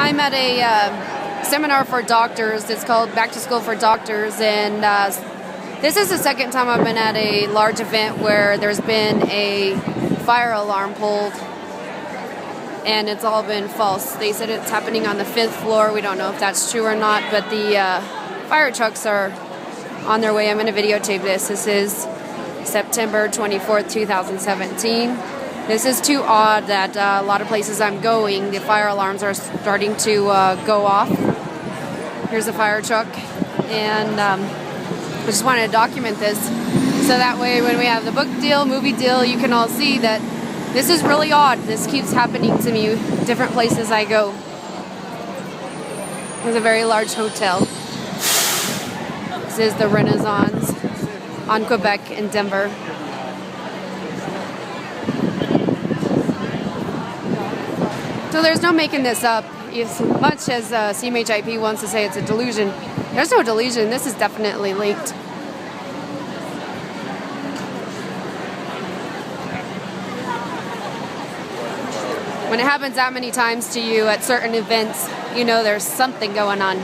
I'm at a seminar for doctors. It's called Back to School for Doctors, and this is the second time I've been at a large event where there's been a fire alarm pulled, and it's all been false. They said it's happening on the 5th floor. We don't know if that's true or not, but the fire trucks are on their way. I'm going to videotape this. This is September 24th, 2017. This is too odd that a lot of places I'm going, the fire alarms are starting to go off. Here's a fire truck, and I just wanted to document this so that way when we have the book deal, movie deal, you can all see that this is really odd. This keeps happening to me different places I go. There's a very large hotel. This is the Renaissance on Quebec in Denver. So there's no making this up. As much as CMHIP wants to say it's a delusion, there's no delusion. This is definitely leaked. When it happens that many times to you at certain events, you know there's something going on.